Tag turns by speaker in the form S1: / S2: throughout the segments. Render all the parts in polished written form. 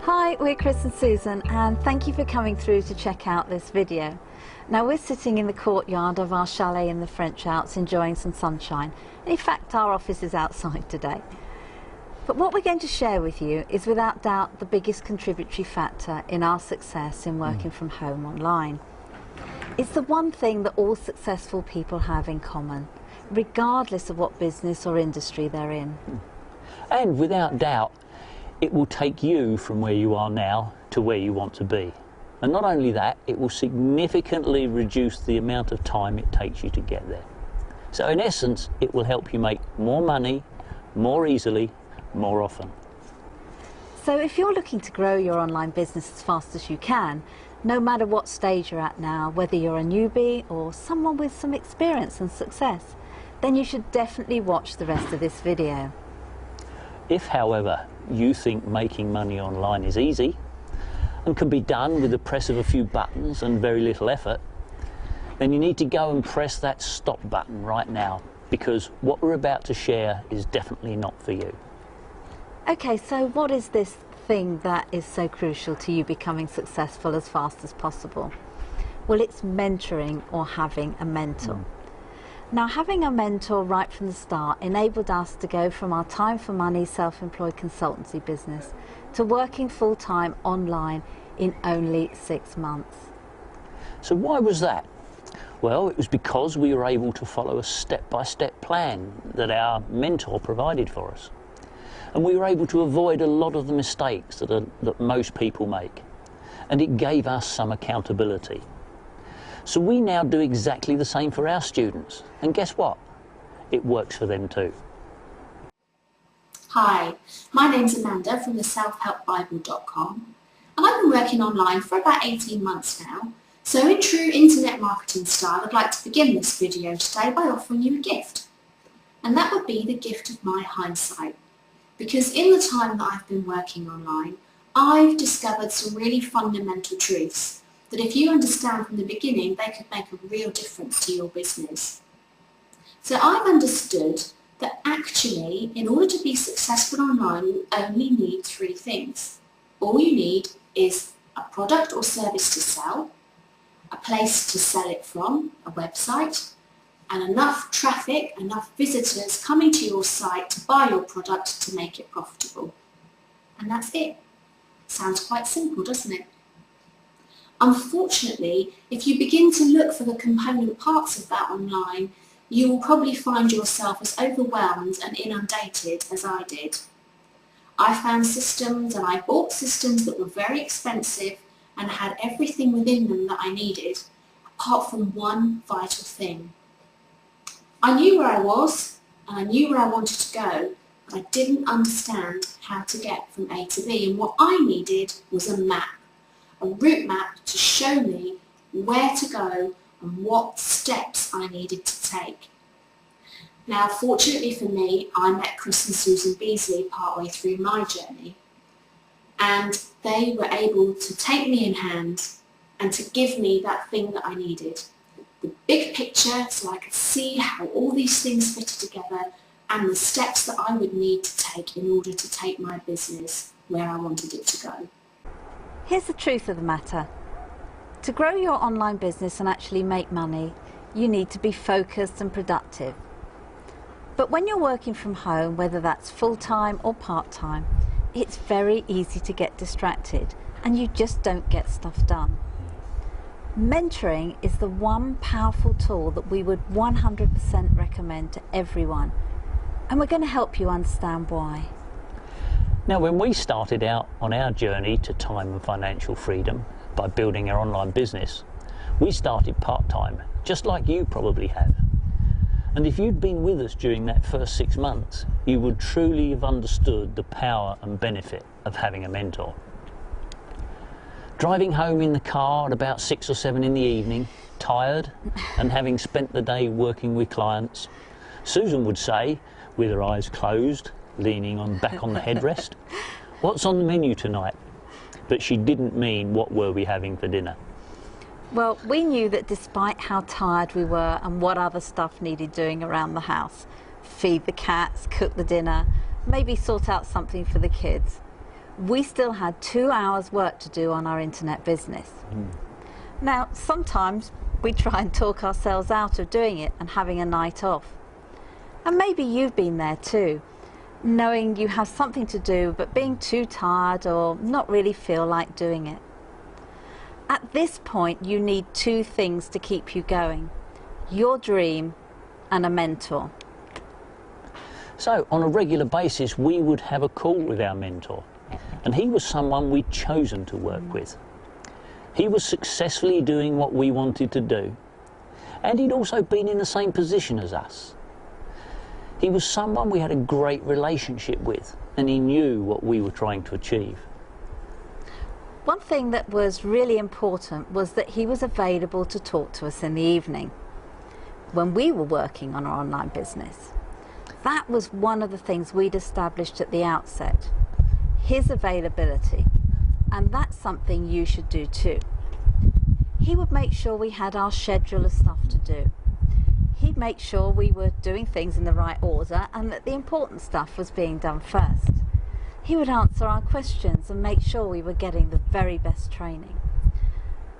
S1: Hi, we're Chris and Susan, and thank you for coming through to check out this video. Now we're sitting in the courtyard of our chalet in the French Alps enjoying some sunshine. In fact, our office is outside today. But what we're going to share with you is without doubt the biggest contributory factor in our success in working from home online. It's the one thing that all successful people have in common, regardless of what business or industry they're in.
S2: And without doubt, it will take you from where you are now to where you want to be. And not only that, it will significantly reduce the amount of time it takes you to get there. So in essence, it will help you make more money, more easily, more often.
S1: So if you're looking to grow your online business as fast as you can, no matter what stage you're at now, whether you're a newbie or someone with some experience and success, then you should definitely watch the rest of this video.
S2: If, however, you think making money online is easy and can be done with the press of a few buttons and very little effort, then you need to go and press that stop button right now, because what we're about to share is definitely not for you.
S1: Okay, so what is this thing that is so crucial to you becoming successful as fast as possible? Well, it's mentoring or having a mentor. Now, having a mentor right from the start enabled us to go from our time for money self-employed consultancy business to working full-time online in only 6 months.
S2: So why was that? Well, it was because we were able to follow a step-by-step plan that our mentor provided for us. And we were able to avoid a lot of the mistakes that most people make. And it gave us some accountability. So we now do exactly the same for our students. And guess what? It works for them too.
S3: Hi, my name's Amanda from the selfhelpbible.com, and I've been working online for about 18 months now. So in true internet marketing style, I'd like to begin this video today by offering you a gift. And that would be the gift of my hindsight. Because in the time that I've been working online, I've discovered some really fundamental truths that if you understand from the beginning, they could make a real difference to your business. So I've understood that actually, in order to be successful online, you only need 3 things. All you need is a product or service to sell, a place to sell it from, a website, and enough traffic, enough visitors coming to your site to buy your product to make it profitable. And that's it. Sounds quite simple, doesn't it? Unfortunately, if you begin to look for the component parts of that online, you will probably find yourself as overwhelmed and inundated as I did. I found systems and I bought systems that were very expensive and had everything within them that I needed, apart from one vital thing. I knew where I was and I knew where I wanted to go, but I didn't understand how to get from A to B, and what I needed was a map. A route map to show me where to go and what steps I needed to take. Now, fortunately for me, I met Chris and Susan Beesley partway through my journey, and they were able to take me in hand and to give me that thing that I needed. The big picture, so I could see how all these things fitted together and the steps that I would need to take in order to take my business where I wanted it to go.
S1: Here's the truth of the matter. To grow your online business and actually make money, you need to be focused and productive. But when you're working from home, whether that's full-time or part-time, it's very easy to get distracted and you just don't get stuff done. Mentoring is the one powerful tool that we would 100% recommend to everyone, and we're going to help you understand why.
S2: Now, when we started out on our journey to time and financial freedom by building our online business, we started part-time, just like you probably have. And if you'd been with us during that first 6 months, you would truly have understood the power and benefit of having a mentor. Driving home in the car at about 6 or 7 in the evening, tired and having spent the day working with clients, Susan would say, with her eyes closed, leaning back on the headrest, "What's on the menu tonight?" But she didn't mean what were we having for dinner.
S1: Well, we knew that despite how tired we were and what other stuff needed doing around the house, feed the cats, cook the dinner, maybe sort out something for the kids, we still had 2 hours work to do on our internet business. Now, sometimes we try and talk ourselves out of doing it and having a night off. And maybe you've been there too, knowing you have something to do but being too tired or not really feel like doing it. At this point, you need two things to keep you going: your dream and a mentor.
S2: So on a regular basis, we would have a call with our mentor, and he was someone we'd chosen to work with. He was successfully doing what we wanted to do, and he'd also been in the same position as us. He was someone we had a great relationship with, and he knew what we were trying to achieve.
S1: One thing that was really important was that he was available to talk to us in the evening when we were working on our online business. That was one of the things we'd established at the outset, his availability, and that's something you should do too. He would make sure we had our schedule of stuff to do. He'd make sure we were doing things in the right order and that the important stuff was being done first. He would answer our questions and make sure we were getting the very best training.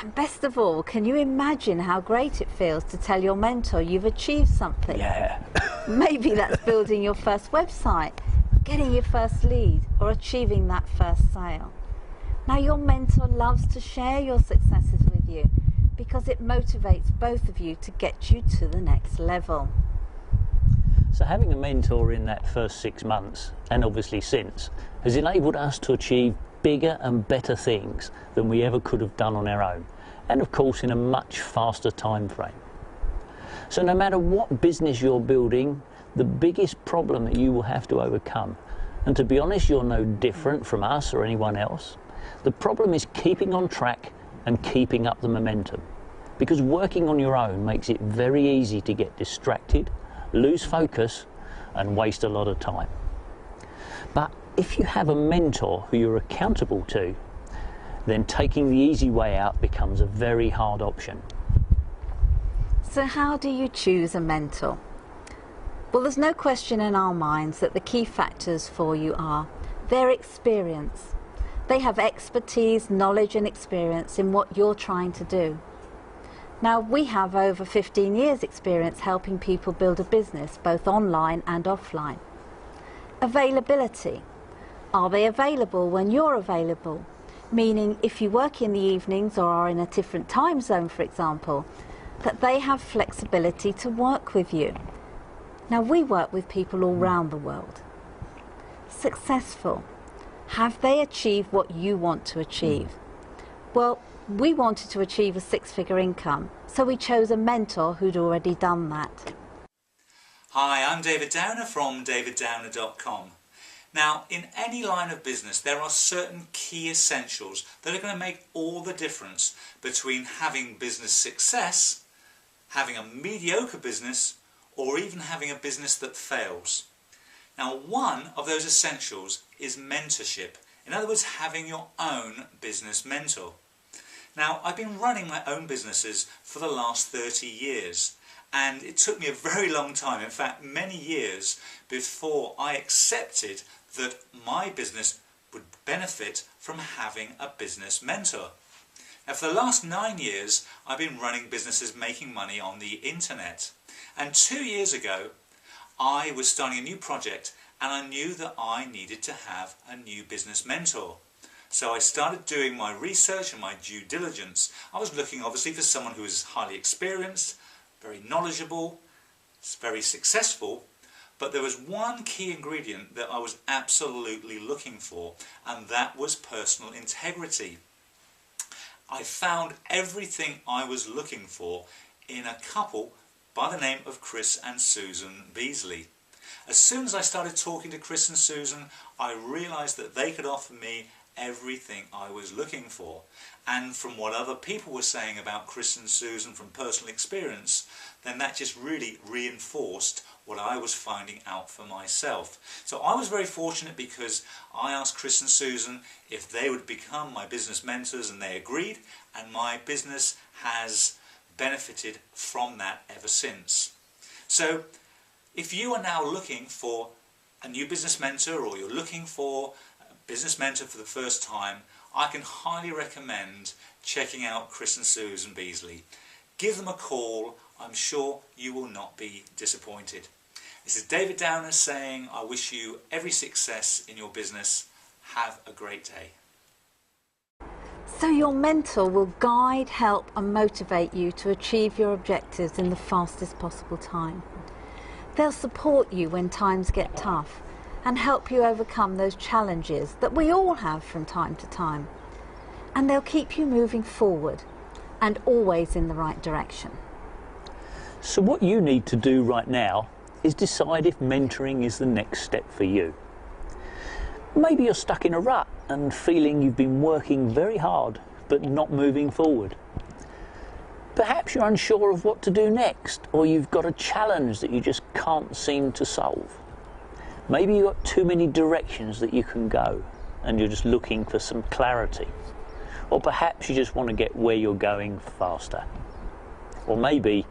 S1: And best of all, can you imagine how great it feels to tell your mentor you've achieved something?
S2: Yeah.
S1: Maybe that's building your first website, getting your first lead, or achieving that first sale. Now, your mentor loves to share your successes with you because it motivates both of you to get you to the next level.
S2: So having a mentor in that first 6 months, and obviously since, has enabled us to achieve bigger and better things than we ever could have done on our own, and of course in a much faster time frame. So no matter what business you're building, the biggest problem that you will have to overcome, and to be honest, you're no different from us or anyone else, the problem is keeping on track and keeping up the momentum. Because working on your own makes it very easy to get distracted, lose focus, and waste a lot of time. But if you have a mentor who you're accountable to, then taking the easy way out becomes a very hard option.
S1: So how do you choose a mentor? Well, there's no question in our minds that the key factors for you are their experience. They have expertise, knowledge and experience in what you're trying to do. Now, we have over 15 years experience helping people build a business, both online and offline. Availability. Are they available when you're available? Meaning, if you work in the evenings or are in a different time zone, for example, that they have flexibility to work with you. Now, we work with people all around the world. Successful. Have they achieved what you want to achieve? Well, we wanted to achieve a 6-figure income, so we chose a mentor who'd already done that.
S4: Hi, I'm David Downer from daviddowner.com. Now, in any line of business, there are certain key essentials that are going to make all the difference between having business success, having a mediocre business, or even having a business that fails. Now, one of those essentials is mentorship. In other words, having your own business mentor. Now, I've been running my own businesses for the last 30 years, and it took me a very long time, in fact many years, before I accepted that my business would benefit from having a business mentor. Now, for the last 9 years, I've been running businesses making money on the internet, and 2 years ago I was starting a new project and I knew that I needed to have a new business mentor. So I started doing my research and my due diligence. I was looking obviously for someone who was highly experienced, very knowledgeable, very successful, but there was one key ingredient that I was absolutely looking for, and that was personal integrity. I found everything I was looking for in a couple by the name of Chris and Susan Beesley. As soon as I started talking to Chris and Susan, I realised that they could offer me everything I was looking for. And from what other people were saying about Chris and Susan from personal experience, then that just really reinforced what I was finding out for myself. So I was very fortunate because I asked Chris and Susan if they would become my business mentors, and they agreed, and my business has benefited from that ever since. So if you are now looking for a new business mentor, or you're looking for business mentor for the first time, I can highly recommend checking out Chris and Susan Beesley. Give them a call, I'm sure you will not be disappointed. This is David Downer saying I wish you every success in your business. Have a great day.
S1: So your mentor will guide, help and motivate you to achieve your objectives in the fastest possible time. They'll support you when times get tough and help you overcome those challenges that we all have from time to time. And they'll keep you moving forward and always in the right direction.
S2: So what you need to do right now is decide if mentoring is the next step for you. Maybe you're stuck in a rut and feeling you've been working very hard but not moving forward. Perhaps you're unsure of what to do next, or you've got a challenge that you just can't seem to solve. Maybe you've got too many directions that you can go and you're just looking for some clarity. Or perhaps you just want to get where you're going faster. Or maybe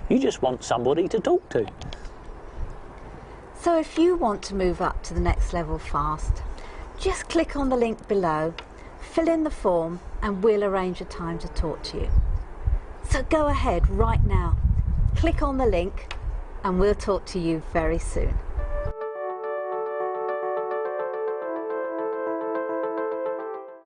S2: you just want somebody to talk to.
S1: So if you want to move up to the next level fast, just click on the link below, fill in the form and we'll arrange a time to talk to you. So go ahead right now, click on the link and we'll talk to you very soon.